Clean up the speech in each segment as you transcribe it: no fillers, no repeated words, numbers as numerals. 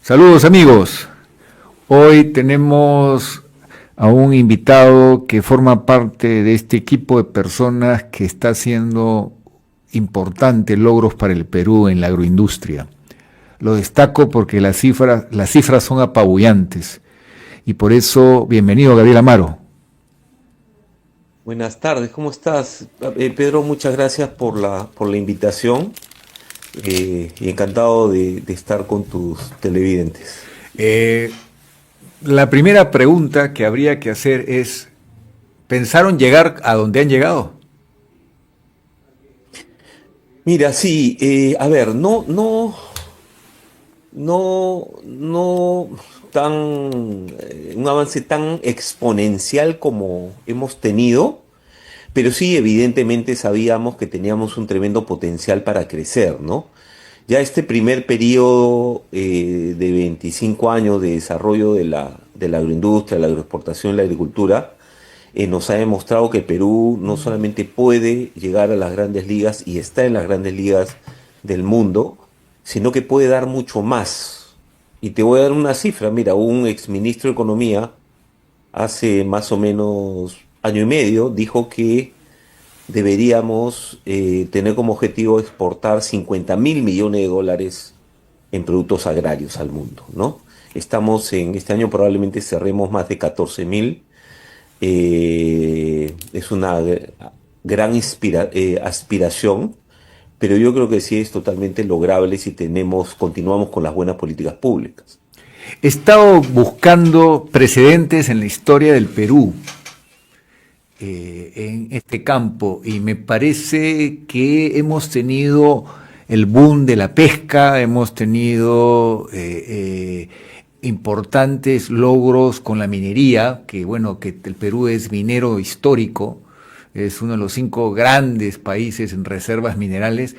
Saludos amigos, hoy tenemos a un invitado que forma parte de este equipo de personas que está haciendo importantes logros para el Perú en la agroindustria. Lo destaco porque las cifras son apabullantes y por eso bienvenido Gabriel Amaro. Buenas tardes, ¿cómo estás? Pedro, muchas gracias por la invitación y encantado de estar con tus televidentes. Eh, la primera pregunta que habría que hacer es, ¿pensaron llegar a donde han llegado? Mira, sí, a ver, no un avance tan exponencial como hemos tenido, pero sí, evidentemente sabíamos que teníamos un tremendo potencial para crecer, ¿no? Ya este primer periodo de 25 años de desarrollo de la agroindustria, la agroexportación y la agricultura nos ha demostrado que el Perú no solamente puede llegar a las grandes ligas y está en las grandes ligas del mundo, sino que puede dar mucho más. Y te voy a dar una cifra. Mira, un exministro de Economía hace más o menos año y medio dijo que deberíamos tener como objetivo exportar 50.000 millones de dólares en productos agrarios al mundo, ¿no? Estamos en este año probablemente cerremos más de 14.000. Es una gran aspiración, pero yo creo que sí es totalmente lograble si continuamos con las buenas políticas públicas. He estado buscando precedentes en la historia del Perú en este campo y me parece que hemos tenido el boom de la pesca, hemos tenido importantes logros con la minería, que bueno, que el Perú es minero histórico, es uno de los 5 grandes países en reservas minerales,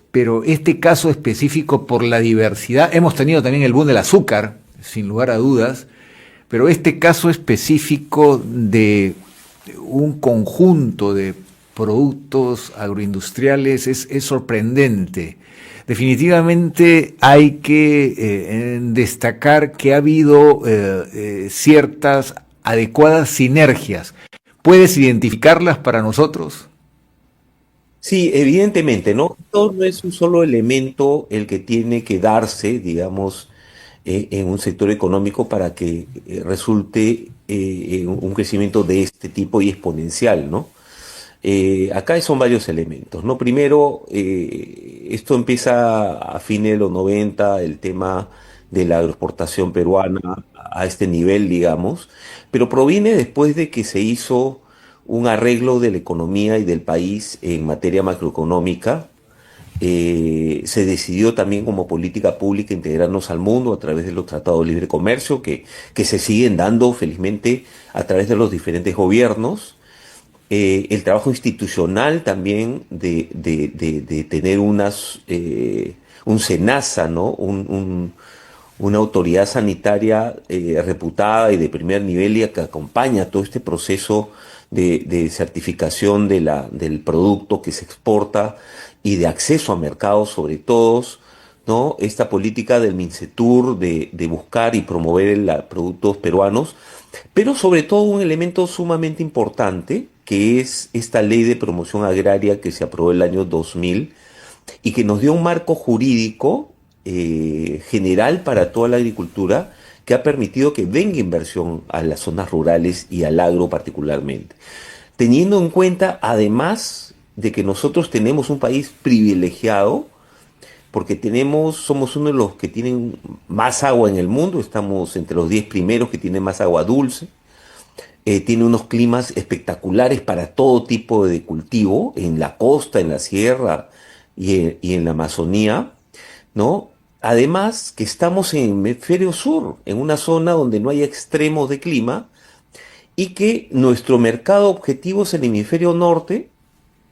pero este caso específico por la diversidad, hemos tenido también el boom del azúcar, sin lugar a dudas, pero este caso específico de un conjunto de productos agroindustriales es sorprendente. Definitivamente hay que destacar que ha habido ciertas adecuadas sinergias. ¿Puedes identificarlas para nosotros? Sí, evidentemente, ¿no? Todo no es un solo elemento el que tiene que darse, digamos, en un sector económico para que resulte en un crecimiento de este tipo y exponencial, ¿no? Acá son varios elementos, ¿no? Primero, esto empieza a fines de los 90, el tema de la agroexportación peruana a este nivel, digamos, pero proviene después de que se hizo un arreglo de la economía y del país en materia macroeconómica. Se decidió también como política pública integrarnos al mundo a través de los tratados de libre comercio que se siguen dando felizmente a través de los diferentes gobiernos. El trabajo institucional también de tener un SENASA, ¿no? Una autoridad sanitaria reputada y de primer nivel y que acompaña todo este proceso de certificación del producto que se exporta y de acceso a mercados sobre todos, ¿no? Esta política del MINCETUR de buscar y promover productos peruanos, pero sobre todo un elemento sumamente importante, que es esta ley de promoción agraria que se aprobó el año 2000 y que nos dio un marco jurídico general para toda la agricultura que ha permitido que venga inversión a las zonas rurales y al agro particularmente. Teniendo en cuenta, además, de que nosotros tenemos un país privilegiado, porque somos uno de los que tienen más agua en el mundo, estamos entre los 10 primeros que tienen más agua dulce, tiene unos climas espectaculares para todo tipo de cultivo, en la costa, en la sierra y en la Amazonía, ¿no? Además que estamos en el hemisferio sur, en una zona donde no hay extremos de clima y que nuestro mercado objetivo es el hemisferio norte,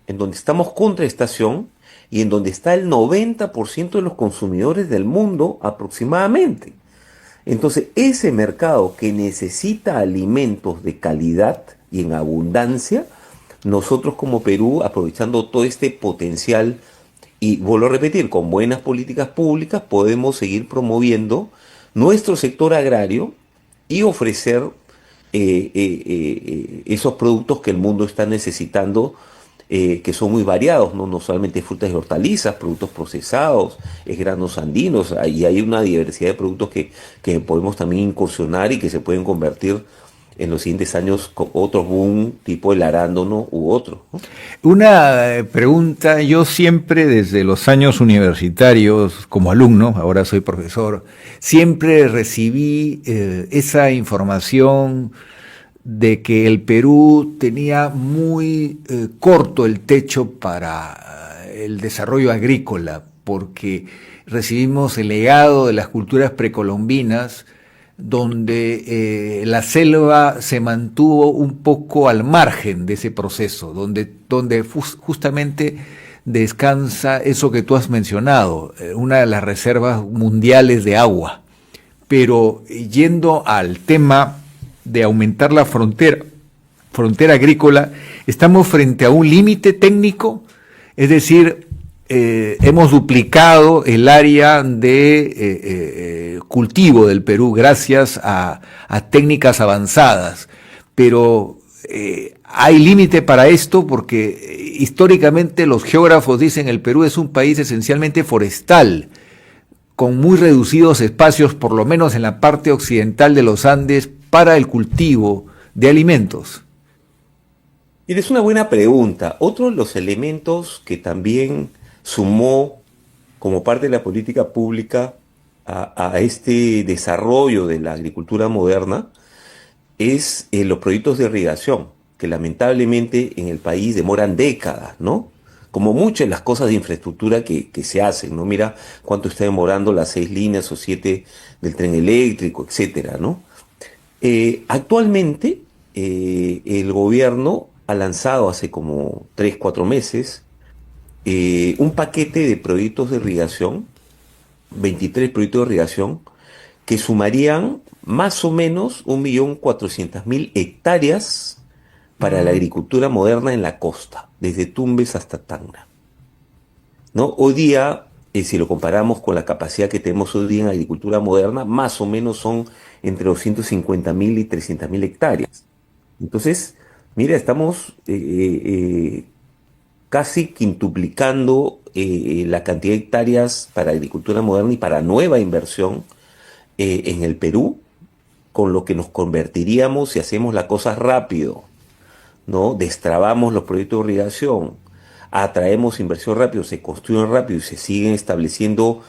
en donde estamos contra estación y en donde está el 90% de los consumidores del mundo aproximadamente. Entonces, ese mercado que necesita alimentos de calidad y en abundancia, nosotros como Perú, aprovechando todo este potencial y vuelvo a repetir, con buenas políticas públicas podemos seguir promoviendo nuestro sector agrario y ofrecer esos productos que el mundo está necesitando, que son muy variados, ¿no? No solamente frutas y hortalizas, productos procesados, granos andinos, y hay una diversidad de productos que podemos también incursionar y que se pueden convertir en los siguientes años con otro boom tipo el arándano u otro, ¿no? Una pregunta, yo siempre desde los años universitarios como alumno, ahora soy profesor, siempre recibí esa información de que el Perú tenía muy corto el techo para el desarrollo agrícola, porque recibimos el legado de las culturas precolombinas, donde la selva se mantuvo un poco al margen de ese proceso, donde justamente descansa eso que tú has mencionado, una de las reservas mundiales de agua. Pero yendo al tema de aumentar la frontera agrícola, estamos frente a un límite técnico, es decir, hemos duplicado el área de cultivo del Perú gracias a técnicas avanzadas, pero hay límite para esto porque históricamente los geógrafos dicen que el Perú es un país esencialmente forestal, con muy reducidos espacios, por lo menos en la parte occidental de los Andes, para el cultivo de alimentos. Y es una buena pregunta. Otro de los elementos que también sumó como parte de la política pública a este desarrollo de la agricultura moderna es los proyectos de irrigación, que lamentablemente en el país demoran décadas, ¿no? Como muchas de las cosas de infraestructura que se hacen, ¿no? Mira cuánto está demorando las 6 líneas o 7 del tren eléctrico, etcétera, ¿no? Actualmente el gobierno ha lanzado hace como 3, 4 meses un paquete de proyectos de irrigación, 23 proyectos de irrigación, que sumarían más o menos 1.400.000 hectáreas para la agricultura moderna en la costa, desde Tumbes hasta Tacna, ¿no? Hoy día, si lo comparamos con la capacidad que tenemos hoy día en agricultura moderna, más o menos son entre 250.000 y 300.000 hectáreas. Entonces, mira, estamos casi quintuplicando la cantidad de hectáreas para agricultura moderna y para nueva inversión en el Perú, con lo que nos convertiríamos si hacemos las cosas rápido, ¿no? Destrabamos los proyectos de irrigación, atraemos inversión rápido, se construyen rápido y se siguen estableciendo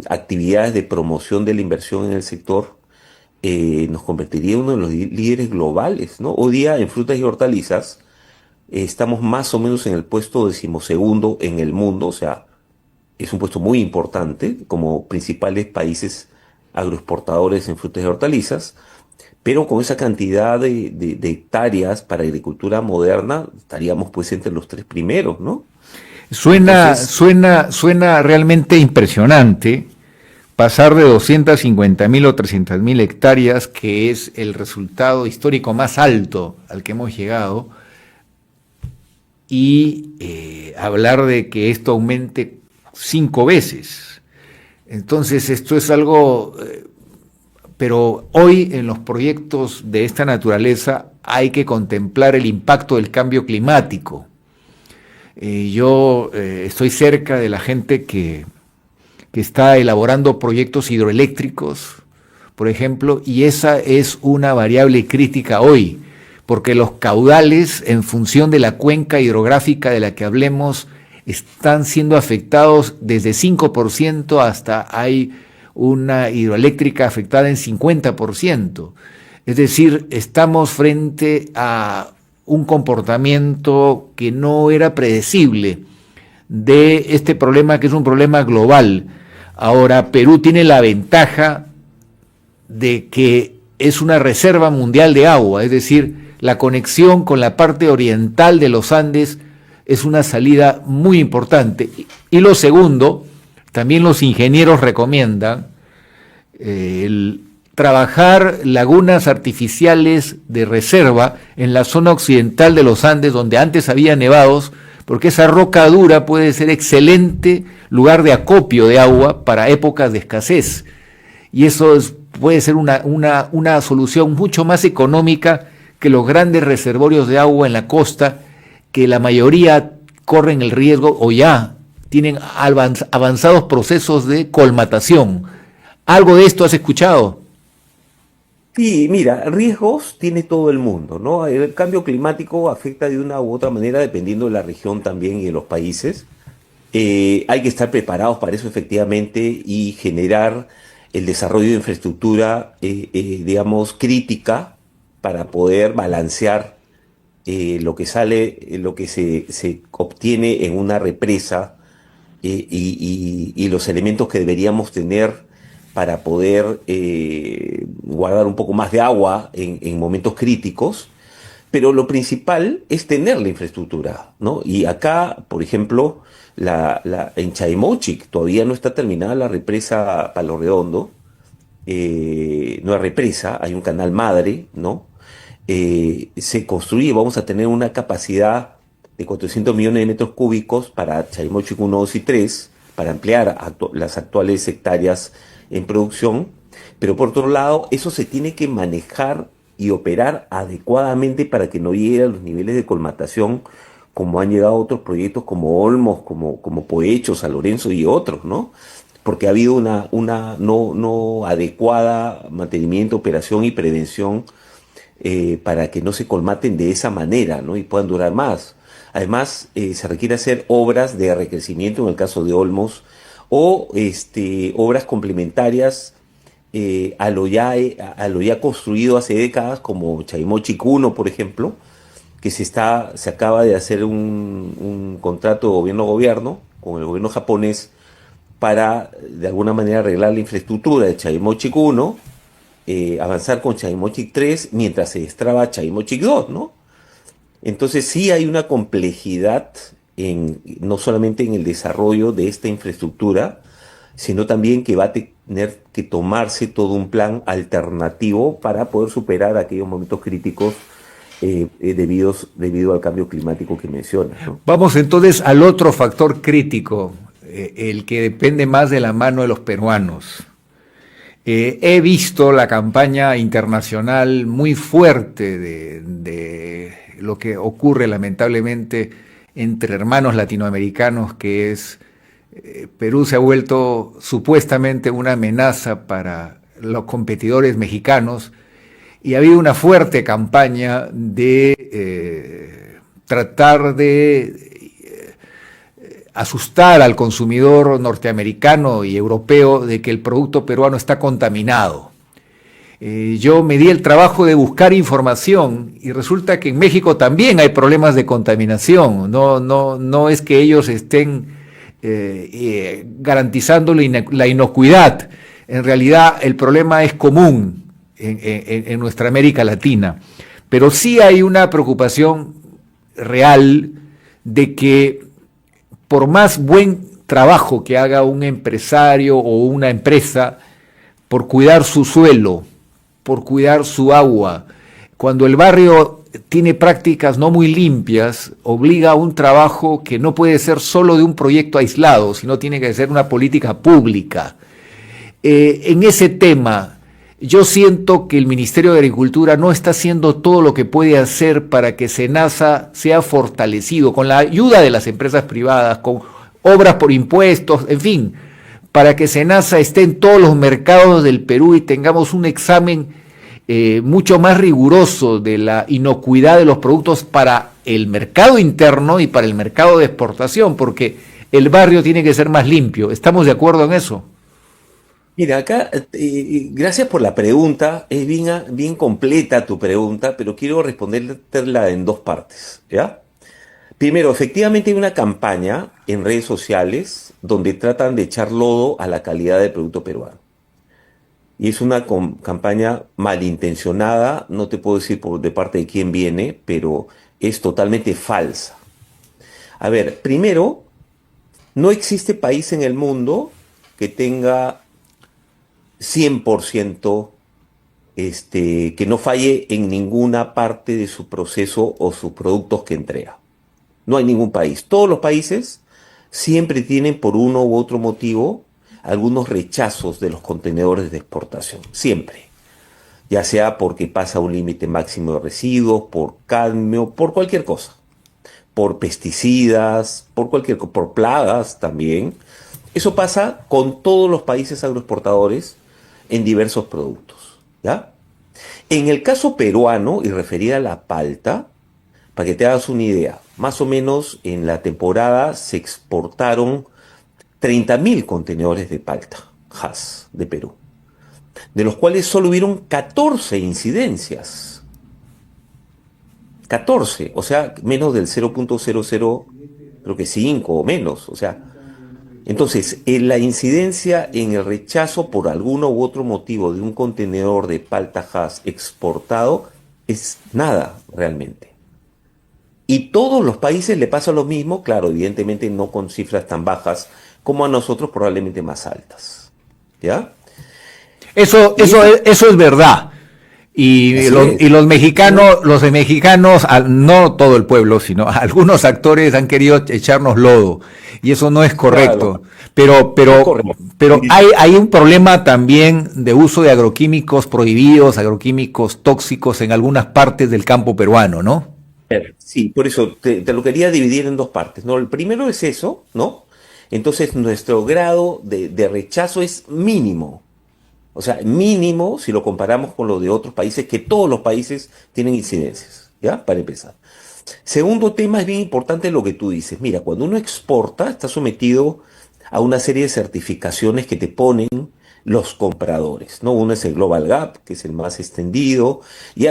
actividades de promoción de la inversión en el sector, nos convertiría en uno de los líderes globales, ¿no? Hoy día en frutas y hortalizas estamos más o menos en el puesto 12º en el mundo, o sea, es un puesto muy importante como principales países agroexportadores en frutas y hortalizas, pero con esa cantidad de hectáreas para agricultura moderna estaríamos pues entre los 3 primeros, ¿no? Entonces, Suena realmente impresionante pasar de 250.000 o 300.000 hectáreas, que es el resultado histórico más alto al que hemos llegado, y hablar de que esto aumente 5 veces. Entonces esto es algo, pero hoy en los proyectos de esta naturaleza hay que contemplar el impacto del cambio climático. Yo estoy cerca de la gente que está elaborando proyectos hidroeléctricos, por ejemplo, y esa es una variable crítica hoy, porque los caudales, en función de la cuenca hidrográfica de la que hablemos, están siendo afectados desde 5% hasta hay una hidroeléctrica afectada en 50%. Es decir, estamos frente a un comportamiento que no era predecible de este problema, que es un problema global. Ahora, Perú tiene la ventaja de que es una reserva mundial de agua, es decir, la conexión con la parte oriental de los Andes es una salida muy importante. Y lo segundo, también los ingenieros recomiendan el trabajar lagunas artificiales de reserva en la zona occidental de los Andes, donde antes había nevados, porque esa roca dura puede ser excelente lugar de acopio de agua para épocas de escasez. y eso puede ser una solución mucho más económica que los grandes reservorios de agua en la costa, que la mayoría corren el riesgo o ya tienen avanzados procesos de colmatación. ¿Algo de esto has escuchado? Sí, mira, riesgos tiene todo el mundo, ¿no? El cambio climático afecta de una u otra manera dependiendo de la región también y de los países. Hay que estar preparados para eso efectivamente y generar el desarrollo de infraestructura, digamos, crítica para poder balancear lo que sale, lo que se obtiene en una represa y los elementos que deberíamos tener para poder guardar un poco más de agua en momentos críticos. Pero lo principal es tener la infraestructura, ¿no? Y acá, por ejemplo, en Chaimochic todavía no está terminada la represa Palo Redondo. No hay represa, hay un canal madre, ¿no? Se construye, vamos a tener una capacidad de 400 millones de metros cúbicos para Chaimochic 1, 2 y 3, para ampliar las actuales hectáreas en producción, pero por otro lado, eso se tiene que manejar y operar adecuadamente para que no llegue a los niveles de colmatación como han llegado otros proyectos como Olmos, como Poecho, San Lorenzo y otros, ¿no? Porque ha habido una no adecuada mantenimiento, operación y prevención para que no se colmaten de esa manera, ¿no? Y puedan durar más. Además, se requiere hacer obras de recrecimiento en el caso de Olmos o obras complementarias a lo ya construido hace décadas, como Chaimochic 1, por ejemplo, que se acaba de hacer un contrato de gobierno-gobierno con el gobierno japonés para, de alguna manera, arreglar la infraestructura de Chaimochic 1, avanzar con Chaimochic 3, mientras se destraba Chaimochic 2, ¿no? Entonces sí hay una complejidad no solamente en el desarrollo de esta infraestructura, sino también que va a tener que tomarse todo un plan alternativo para poder superar aquellos momentos críticos debido al cambio climático que mencionas, ¿no? Vamos entonces al otro factor crítico, el que depende más de la mano de los peruanos. He visto la campaña internacional muy fuerte de lo que ocurre lamentablemente entre hermanos latinoamericanos, que es Perú se ha vuelto supuestamente una amenaza para los competidores mexicanos y ha habido una fuerte campaña de tratar de asustar al consumidor norteamericano y europeo de que el producto peruano está contaminado. Yo me di el trabajo de buscar información y resulta que en México también hay problemas de contaminación. No es que ellos estén garantizando la inocuidad. En realidad el problema es común en nuestra América Latina. Pero sí hay una preocupación real de que por más buen trabajo que haga un empresario o una empresa por cuidar su suelo, por cuidar su agua, cuando el barrio tiene prácticas no muy limpias, obliga a un trabajo que no puede ser solo de un proyecto aislado, sino tiene que ser una política pública. En ese tema, yo siento que el Ministerio de Agricultura no está haciendo todo lo que puede hacer para que SENASA sea fortalecido, con la ayuda de las empresas privadas, con obras por impuestos, en fin, para que SENASA esté en todos los mercados del Perú y tengamos un examen mucho más riguroso de la inocuidad de los productos para el mercado interno y para el mercado de exportación, porque el barrio tiene que ser más limpio. ¿Estamos de acuerdo en eso? Mira, acá, gracias por la pregunta, es bien completa tu pregunta, pero quiero respondértela en dos partes, ¿ya? Primero, efectivamente hay una campaña en redes sociales donde tratan de echar lodo a la calidad del producto peruano. Y es una campaña malintencionada, no te puedo decir de parte de quién viene, pero es totalmente falsa. A ver, primero, no existe país en el mundo que tenga 100% que no falle en ninguna parte de su proceso o sus productos que entrega. No hay ningún país. Todos los países siempre tienen por uno u otro motivo algunos rechazos de los contenedores de exportación, siempre, ya sea porque pasa un límite máximo de residuos, por cadmio, por cualquier cosa, por pesticidas, por plagas también. Eso pasa con todos los países agroexportadores en diversos productos, ¿ya? En el caso peruano, y referida a la palta, para que te hagas una idea, más o menos en la temporada se exportaron 30.000 contenedores de palta, Hass, de Perú, de los cuales solo hubieron 14 incidencias. 14, o sea, menos del 0.00, creo que 5 o menos, o sea. Entonces, la incidencia en el rechazo por alguno u otro motivo de un contenedor de palta Hass exportado es nada realmente. Y todos los países le pasa lo mismo, claro, evidentemente no con cifras tan bajas como a nosotros, probablemente más altas. ¿Ya? Y esto, Eso es verdad. así es. Y los mexicanos, no todo el pueblo, sino algunos actores han querido echarnos lodo. Y eso no es Claro, correcto. no es correcto. Pero hay un problema también de uso de agroquímicos prohibidos, agroquímicos tóxicos en algunas partes del campo peruano, ¿no? Sí, por eso te lo quería dividir en dos partes, ¿no? El primero es eso, ¿no? Entonces nuestro grado de rechazo es mínimo. O sea, mínimo si lo comparamos con lo de otros países, que todos los países tienen incidencias, ¿ya? Para empezar. Segundo tema, es bien importante lo que tú dices. Mira, cuando uno exporta, está sometido a una serie de certificaciones que te ponen los compradores, ¿no? Uno es el Global Gap, que es el más extendido,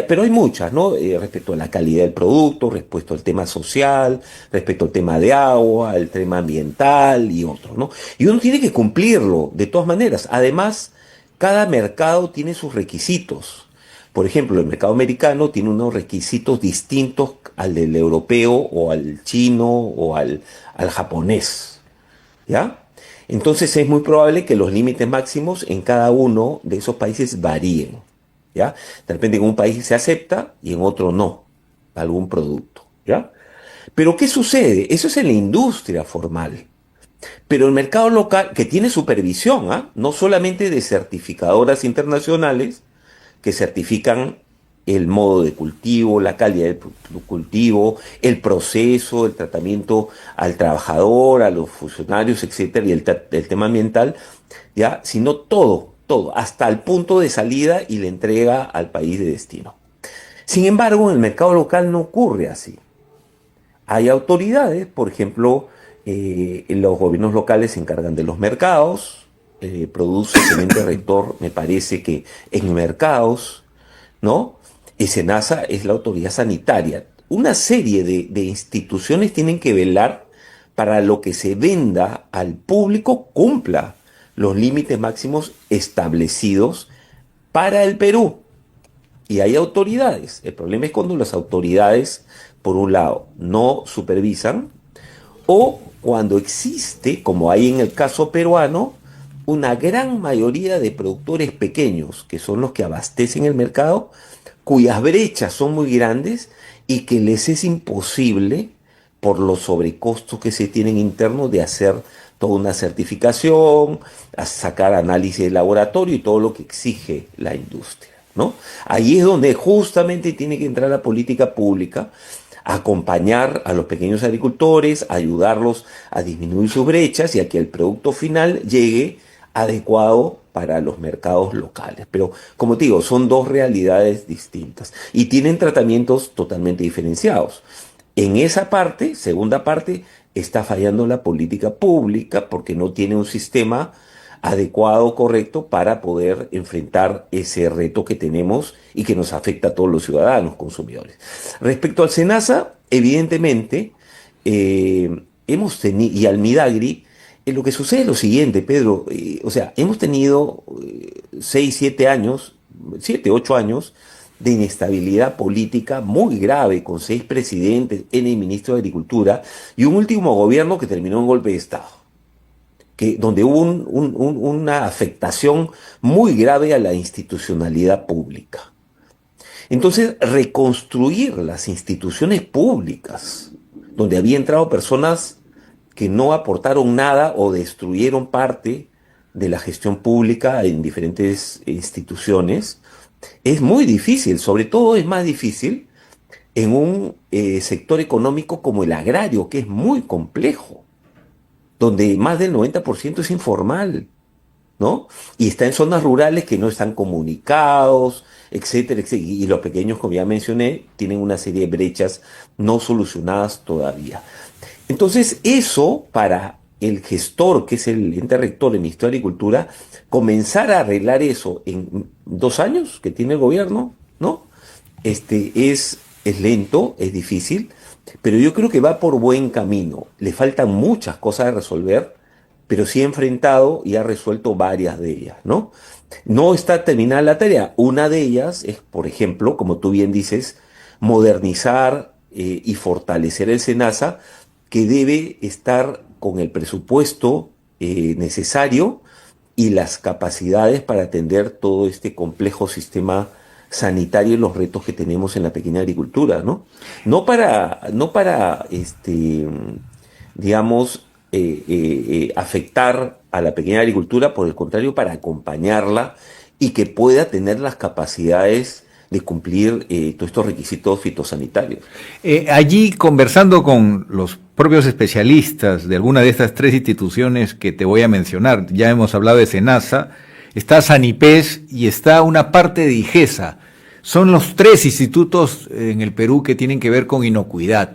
pero hay muchas, ¿no? Respecto a la calidad del producto, respecto al tema social, respecto al tema de agua, al tema ambiental y otros, ¿no? Y uno tiene que cumplirlo de todas maneras. Además, cada mercado tiene sus requisitos. Por ejemplo, el mercado americano tiene unos requisitos distintos al del europeo o al chino o al japonés, ¿ya? Entonces es muy probable que los límites máximos en cada uno de esos países varíen, ¿ya? De repente en un país se acepta y en otro no, algún producto, ¿ya? Pero ¿qué sucede? Eso es en la industria formal. Pero el mercado local, que tiene supervisión, ¿ah? No solamente de certificadoras internacionales, que certifican el modo de cultivo, la calidad del cultivo, el proceso, el tratamiento al trabajador, a los funcionarios, etcétera, y el tema ambiental, ya, sino todo, todo, hasta el punto de salida y la entrega al país de destino. Sin embargo, en el mercado local no ocurre así. Hay autoridades, por ejemplo, los gobiernos locales se encargan de los mercados, produce semente rector, me parece que en mercados, ¿no? SENASA es la autoridad sanitaria. Una serie de instituciones tienen que velar para lo que se venda al público cumpla los límites máximos establecidos para el Perú. Y hay autoridades. El problema es cuando las autoridades, por un lado, no supervisan o cuando existe, como hay en el caso peruano, una gran mayoría de productores pequeños, que son los que abastecen el mercado, cuyas brechas son muy grandes y que les es imposible, por los sobrecostos que se tienen internos, de hacer toda una certificación, a sacar análisis de laboratorio y todo lo que exige la industria, ¿no? Ahí es donde justamente tiene que entrar la política pública, acompañar a los pequeños agricultores, ayudarlos a disminuir sus brechas y a que el producto final llegue adecuado para los mercados locales. Pero, como te digo, son dos realidades distintas y tienen tratamientos totalmente diferenciados. En esa parte, segunda parte, está fallando la política pública porque no tiene un sistema adecuado, correcto, para poder enfrentar ese reto que tenemos y que nos afecta a todos los ciudadanos consumidores. Respecto al SENASA, evidentemente, hemos tenido, y al Midagri, lo que sucede es lo siguiente, Pedro, o sea, hemos tenido 6, 7 años, 7, 8 años de inestabilidad política muy grave, con 6 presidentes, N ministro de Agricultura, y un último gobierno que terminó en golpe de Estado, donde hubo una afectación muy grave a la institucionalidad pública. Entonces, reconstruir las instituciones públicas, donde había entrado personas que no aportaron nada o destruyeron parte de la gestión pública en diferentes instituciones, es muy difícil, sobre todo es más difícil en un sector económico como el agrario, que es muy complejo, donde más del 90% es informal, ¿no? Y está en zonas rurales que no están comunicados, etcétera, etcétera. Y los pequeños, como ya mencioné, tienen una serie de brechas no solucionadas todavía. Entonces, eso para el gestor, que es el ente rector del Ministerio de Agricultura, comenzar a arreglar eso en 2 años que tiene el gobierno, ¿no? Es lento, es difícil, pero yo creo que va por buen camino. Le faltan muchas cosas de resolver, pero sí ha enfrentado y ha resuelto varias de ellas, ¿no? No está terminada la tarea. Una de ellas es, por ejemplo, como tú bien dices, modernizar y fortalecer el SENASA, que debe estar con el presupuesto necesario y las capacidades para atender todo este complejo sistema sanitario y los retos que tenemos en la pequeña agricultura, ¿no? No para digamos, afectar a la pequeña agricultura, por el contrario, para acompañarla y que pueda tener las capacidades de cumplir todos estos requisitos fitosanitarios. Allí, conversando con los propios especialistas de alguna de estas tres instituciones que te voy a mencionar, ya hemos hablado de SENASA, está Sanipes y está una parte de IGESA. Son los tres institutos en el Perú que tienen que ver con inocuidad.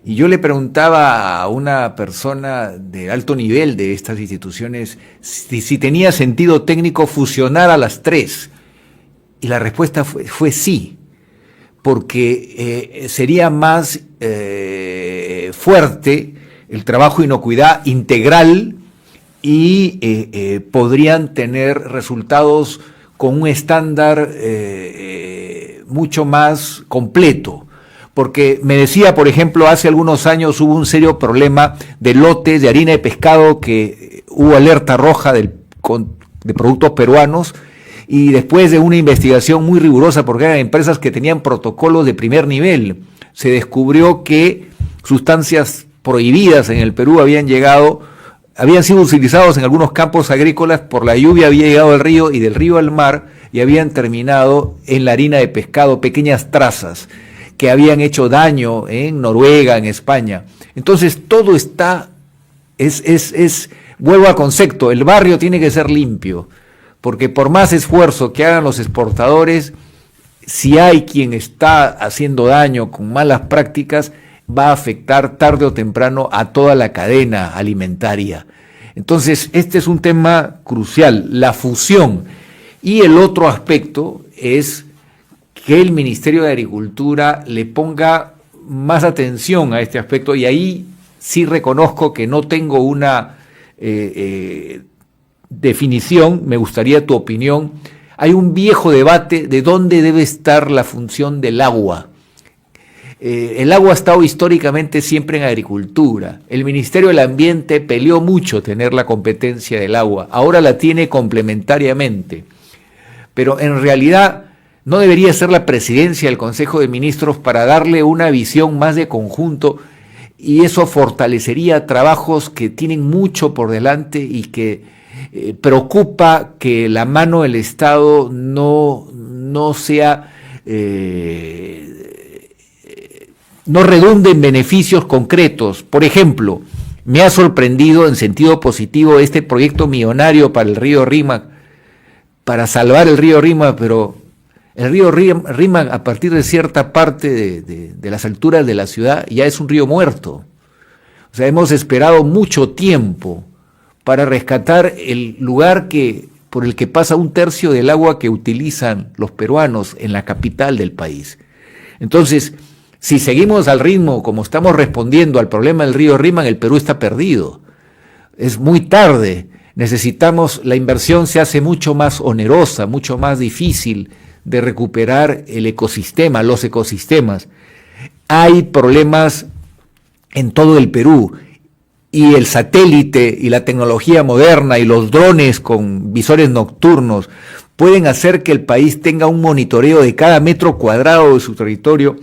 Y yo le preguntaba a una persona de alto nivel de estas instituciones si tenía sentido técnico fusionar a las tres. Y la respuesta fue sí, porque sería más fuerte el trabajo de inocuidad integral y podrían tener resultados con un estándar mucho más completo. Porque me decía, por ejemplo, hace algunos años hubo un serio problema de lotes de harina de pescado, que hubo alerta roja de productos peruanos, y después de una investigación muy rigurosa, porque eran empresas que tenían protocolos de primer nivel, se descubrió que sustancias prohibidas en el Perú habían sido utilizados en algunos campos agrícolas, por la lluvia había llegado al río y del río al mar, y habían terminado en la harina de pescado, pequeñas trazas que habían hecho daño en Noruega, en España. Entonces todo está, vuelvo al concepto, el barrio tiene que ser limpio, porque por más esfuerzo que hagan los exportadores, si hay quien está haciendo daño con malas prácticas, va a afectar tarde o temprano a toda la cadena alimentaria. Entonces, este es un tema crucial, la fusión. Y el otro aspecto es que el Ministerio de Agricultura le ponga más atención a este aspecto, y ahí sí reconozco que no tengo una definición, me gustaría tu opinión. Hay un viejo debate de dónde debe estar la función del agua. El agua ha estado históricamente siempre en agricultura. El Ministerio del Ambiente peleó mucho tener la competencia del agua, ahora la tiene complementariamente. Pero en realidad no debería ser la presidencia del Consejo de Ministros para darle una visión más de conjunto, y eso fortalecería trabajos que tienen mucho por delante y que preocupa que la mano del Estado no sea, no redunde en beneficios concretos. Por ejemplo, me ha sorprendido en sentido positivo este proyecto millonario para el río Rímac, para salvar el río Rímac, pero el río Rímac, a partir de cierta parte de las alturas de la ciudad, ya es un río muerto. O sea, hemos esperado mucho tiempo para rescatar el lugar por el que pasa 1/3 del agua que utilizan los peruanos en la capital del país. Entonces, si seguimos al ritmo como estamos respondiendo al problema del río Rímac, el Perú está perdido. Es muy tarde. La inversión se hace mucho más onerosa, mucho más difícil de recuperar el ecosistema, los ecosistemas. Hay problemas en todo el Perú, y el satélite y la tecnología moderna y los drones con visores nocturnos pueden hacer que el país tenga un monitoreo de cada metro cuadrado de su territorio,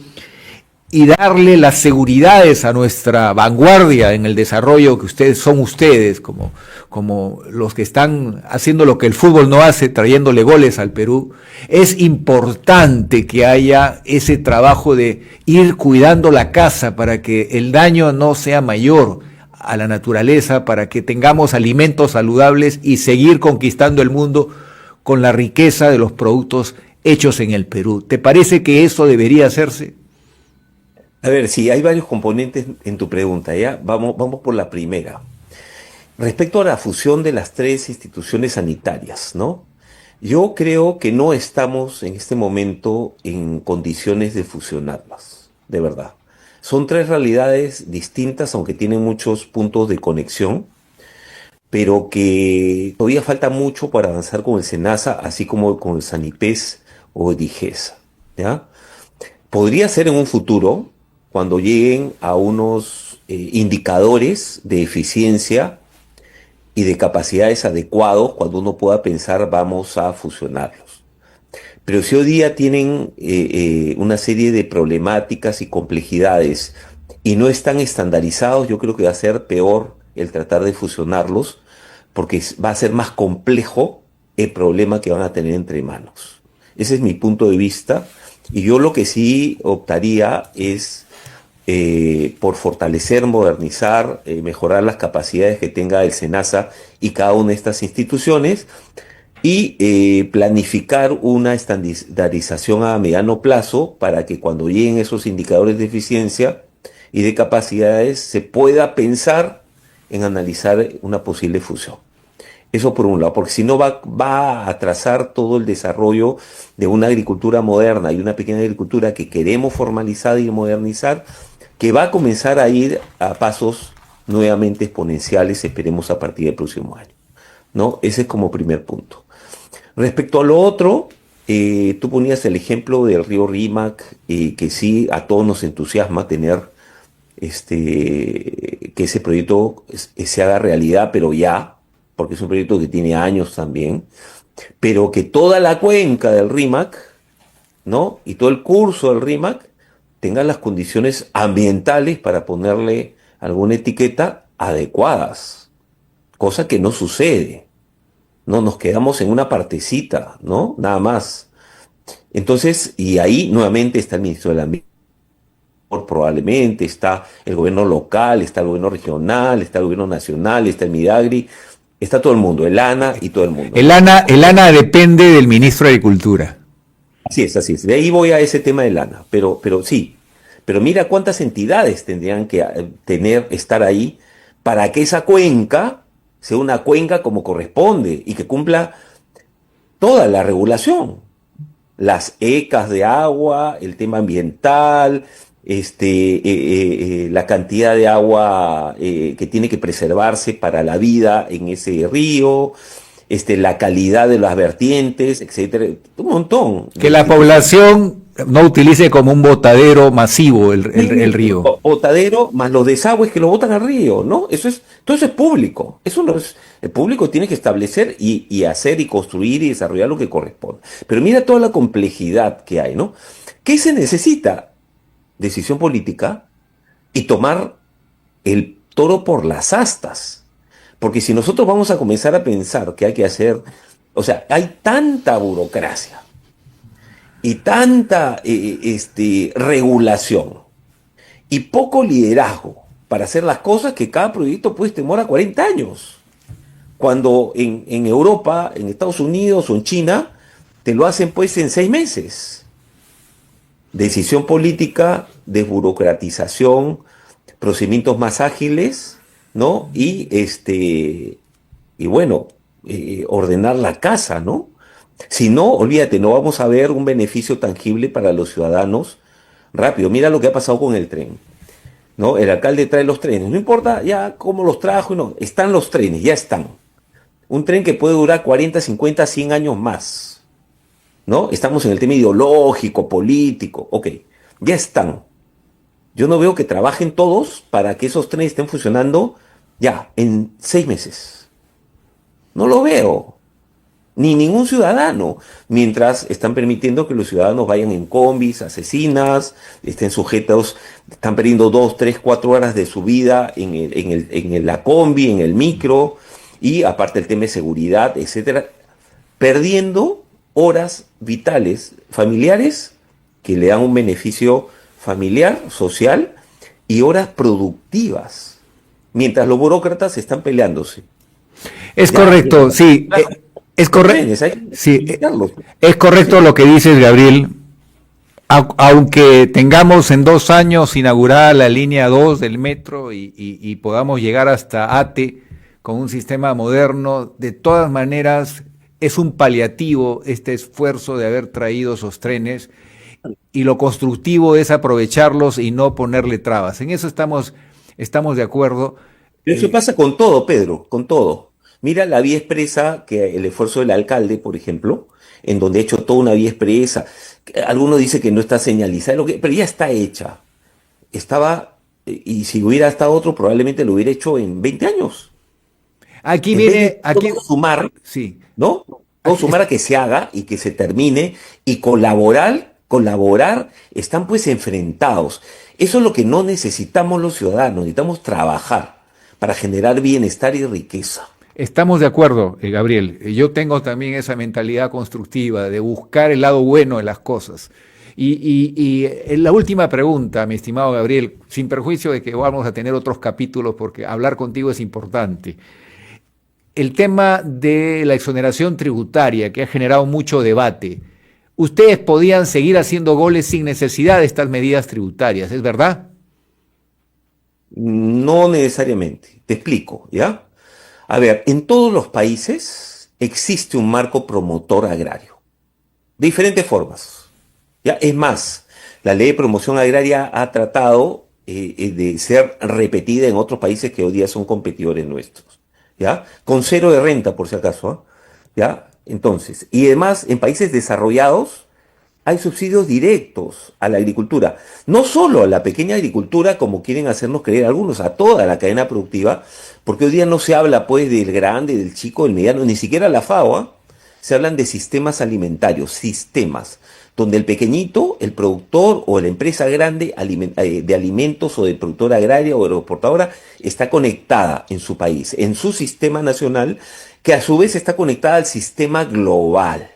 y darle las seguridades a nuestra vanguardia en el desarrollo que ustedes, como los que están haciendo lo que el fútbol no hace, trayéndole goles al Perú, es importante que haya ese trabajo de ir cuidando la casa para que el daño no sea mayor a la naturaleza, para que tengamos alimentos saludables y seguir conquistando el mundo con la riqueza de los productos hechos en el Perú. ¿Te parece que eso debería hacerse? A ver, sí, hay varios componentes en tu pregunta, ¿ya? Vamos por la primera. Respecto a la fusión de las tres instituciones sanitarias, ¿no? Yo creo que no estamos en este momento en condiciones de fusionarlas, de verdad. Son tres realidades distintas, aunque tienen muchos puntos de conexión, pero que todavía falta mucho para avanzar con el SENASA, así como con el SANIPES o DIGESA, ¿ya? Podría ser en un futuro, cuando lleguen a unos indicadores de eficiencia y de capacidades adecuados, cuando uno pueda pensar vamos a fusionarlos. Pero si hoy día tienen una serie de problemáticas y complejidades y no están estandarizados, yo creo que va a ser peor el tratar de fusionarlos, porque va a ser más complejo el problema que van a tener entre manos. Ese es mi punto de vista, y yo lo que sí optaría es por fortalecer, modernizar, mejorar las capacidades que tenga el SENASA y cada una de estas instituciones, y planificar una estandarización a mediano plazo para que cuando lleguen esos indicadores de eficiencia y de capacidades se pueda pensar en analizar una posible fusión. Eso por un lado, porque si no va a atrasar todo el desarrollo de una agricultura moderna y una pequeña agricultura que queremos formalizar y modernizar, que va a comenzar a ir a pasos nuevamente exponenciales, esperemos a partir del próximo año, ¿no? Ese es como primer punto. Respecto a lo otro, tú ponías el ejemplo del río Rímac, que sí a todos nos entusiasma tener que ese proyecto se haga realidad, pero ya, porque es un proyecto que tiene años también, pero que toda la cuenca del Rímac, ¿no? Y todo el curso del Rímac tengan las condiciones ambientales para ponerle alguna etiqueta adecuadas, cosa que no sucede. No nos quedamos en una partecita, ¿no? Nada más. Entonces, y ahí nuevamente está el ministro del Ambiente, probablemente está el gobierno local, está el gobierno regional, está el gobierno nacional, está el Midagri, está todo el mundo, el ANA y todo el mundo, ¿no? El ANA depende del ministro de Agricultura. Así es, así es. De ahí voy a ese tema del ANA, pero sí. Pero mira cuántas entidades tendrían que estar ahí para que esa cuenca sea una cuenca como corresponde y que cumpla toda la regulación. Las ecas de agua, el tema ambiental, la cantidad de agua que tiene que preservarse para la vida en ese río, la calidad de las vertientes, etcétera, un montón de Que la instituciones. población no utilice como un botadero masivo el río. Botadero más los desagües que lo botan al río, ¿no? Todo eso es público. Eso no es, el público tiene que establecer y hacer y construir y desarrollar lo que corresponde. Pero mira toda la complejidad que hay, ¿no? ¿Qué se necesita? Decisión política y tomar el toro por las astas. Porque si nosotros vamos a comenzar a pensar que hay que hacer, o sea, hay tanta burocracia y tanta regulación y poco liderazgo para hacer las cosas, que cada proyecto pues demora 40 años. Cuando en Europa, en Estados Unidos o en China, te lo hacen pues en 6 meses. Decisión política, desburocratización, procedimientos más ágiles, ¿no? Y bueno, ordenar la casa, ¿no? Si no, olvídate, no vamos a ver un beneficio tangible para los ciudadanos rápido. Mira lo que ha pasado con el tren, ¿no? El alcalde trae los trenes, no importa ya cómo los trajo, no, están los trenes, ya están. Un tren que puede durar 40, 50, 100 años más, ¿no? Estamos en el tema ideológico, político, ok, ya están. Yo no veo que trabajen todos para que esos trenes estén funcionando ya en 6 meses. No lo veo. ni ningún ciudadano, mientras están permitiendo que los ciudadanos vayan en combis, asesinas, estén sujetos, están perdiendo 2, 3, 4 horas de su vida la combi, en el micro, y aparte el tema de seguridad, etcétera, perdiendo horas vitales familiares que le dan un beneficio familiar, social, y horas productivas, mientras los burócratas están peleándose. Es Ya, correcto, mientras sí, es los correcto, trenes, hay que sí, limitarlos. es correcto lo que dices, Gabriel. Aunque tengamos en 2 años inaugurada la línea 2 del metro y podamos llegar hasta ATE con un sistema moderno, de todas maneras es un paliativo este esfuerzo de haber traído esos trenes, y lo constructivo es aprovecharlos y no ponerle trabas. En eso estamos de acuerdo. Eso pasa con todo, Pedro, con todo. Mira la vía expresa, que el esfuerzo del alcalde, por ejemplo, en donde ha hecho toda una vía expresa. Algunos dicen que no está señalizada, pero ya está hecha. Estaba, y si hubiera estado otro, probablemente lo hubiera hecho en 20 años. Aquí En vez de viene, aquí, todo sumar, sí, ¿no? Todo aquí, sumar a que se haga y que se termine y colaborar, están pues enfrentados. Eso es lo que no necesitamos los ciudadanos, necesitamos trabajar para generar bienestar y riqueza. estamos de acuerdo, Gabriel. Yo tengo también esa mentalidad constructiva de buscar el lado bueno de las cosas. Y la última pregunta, mi estimado Gabriel, sin perjuicio de que vamos a tener otros capítulos porque hablar contigo es importante. El tema de la exoneración tributaria que ha generado mucho debate. Ustedes podían seguir haciendo goles sin necesidad de estas medidas tributarias, ¿es verdad? No necesariamente. Te explico, ¿ya? A ver, en todos los países existe un marco promotor agrario, de diferentes formas. ¿Ya? Es más, la ley de promoción agraria ha tratado de ser repetida en otros países que hoy día son competidores nuestros. ¿Ya? Con cero de renta, por si acaso. ¿Ya? Entonces, y además, en países desarrollados hay subsidios directos a la agricultura. No solo a la pequeña agricultura, como quieren hacernos creer algunos, a toda la cadena productiva, porque hoy día no se habla pues del grande, del chico, del mediano, ni siquiera la FAO, ¿ah? Se hablan de sistemas alimentarios, sistemas, donde el pequeñito, el productor o la empresa grande de alimentos o de productora agraria o agroexportadora está conectada en su país, en su sistema nacional, que a su vez está conectada al sistema global.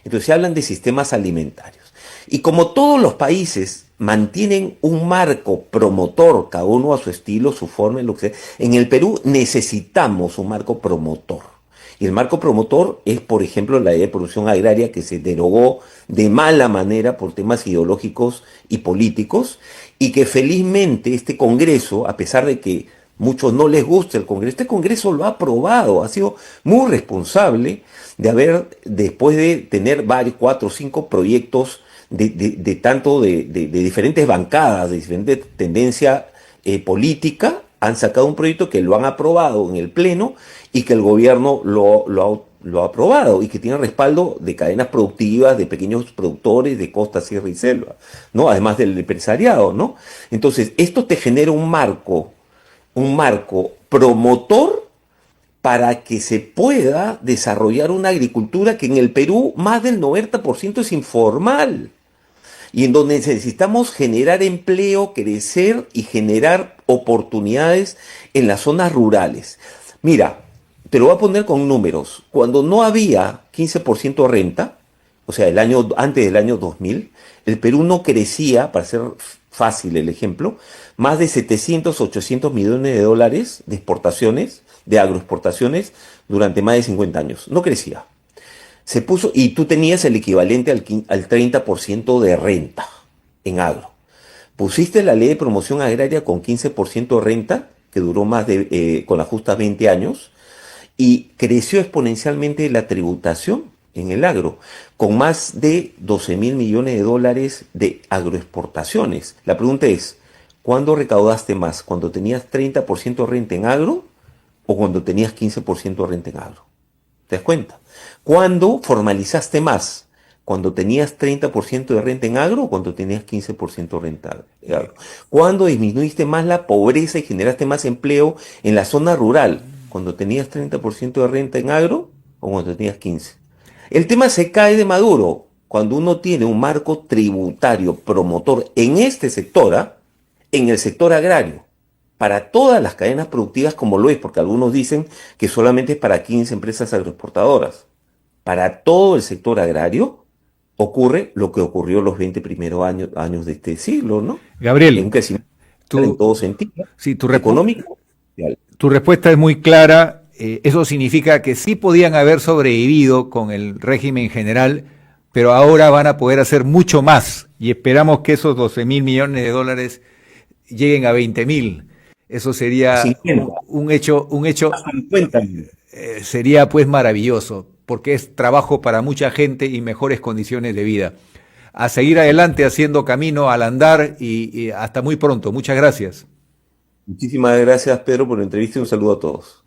Entonces se hablan de sistemas alimentarios. Y como todos los países mantienen un marco promotor, cada uno a su estilo, su forma, lo que sea, en el Perú necesitamos un marco promotor. Y el marco promotor es, por ejemplo, la ley de producción agraria que se derogó de mala manera por temas ideológicos y políticos, y que felizmente este Congreso, a pesar de que muchos no les gusta el Congreso, este Congreso lo ha aprobado, ha sido muy responsable de haber, después de tener varios, 4 o 5 proyectos de diferentes bancadas, de diferente tendencia política, han sacado un proyecto que lo han aprobado en el Pleno y que el gobierno lo ha aprobado y que tiene respaldo de cadenas productivas, de pequeños productores de costa, sierra y selva, ¿no? Además del empresariado, ¿no? Entonces, esto te genera un marco promotor para que se pueda desarrollar una agricultura que en el Perú más del 90% es informal y en donde necesitamos generar empleo, crecer y generar oportunidades en las zonas rurales. Mira, te lo voy a poner con números. Cuando no había 15% renta, o sea, antes del año 2000, el Perú no crecía, para ser fácil el ejemplo, más de 700, 800 millones de dólares de exportaciones, de agroexportaciones, durante más de 50 años. No crecía. Se puso, y tú tenías el equivalente al 30% de renta en agro. Pusiste la ley de promoción agraria con 15% de renta, que duró con las justas 20 años, y creció exponencialmente la tributación en el agro, con más de 12 mil millones de dólares de agroexportaciones. La pregunta es, ¿cuándo recaudaste más? ¿Cuando tenías 30% de renta en agro o cuando tenías 15% de renta en agro? ¿Te das cuenta? ¿Cuándo formalizaste más? ¿Cuando tenías 30% de renta en agro o cuando tenías 15% de renta en agro? ¿Cuándo disminuiste más la pobreza y generaste más empleo en la zona rural? ¿Cuando tenías 30% de renta en agro o cuando tenías 15%? El tema se cae de Maduro cuando uno tiene un marco tributario promotor en este sector, ¿ah? En el sector agrario, para todas las cadenas productivas como lo es, porque algunos dicen que solamente es para 15 empresas agroexportadoras. Para todo el sector agrario ocurre lo que ocurrió los 20 primeros años de este siglo, ¿no? En un Gabriel, crecimiento en tu, todo sentido, sí, económico. Social. tu respuesta es muy clara. Eso significa que sí podían haber sobrevivido con el régimen general, pero ahora van a poder hacer mucho más y esperamos que esos 12.000 millones de dólares lleguen a 20.000. Eso sería 50, un hecho 50. sería pues maravilloso, porque es trabajo para mucha gente y mejores condiciones de vida. A seguir adelante haciendo camino al andar y hasta muy pronto. Muchas gracias. Muchísimas gracias, Pedro, por la entrevista y un saludo a todos.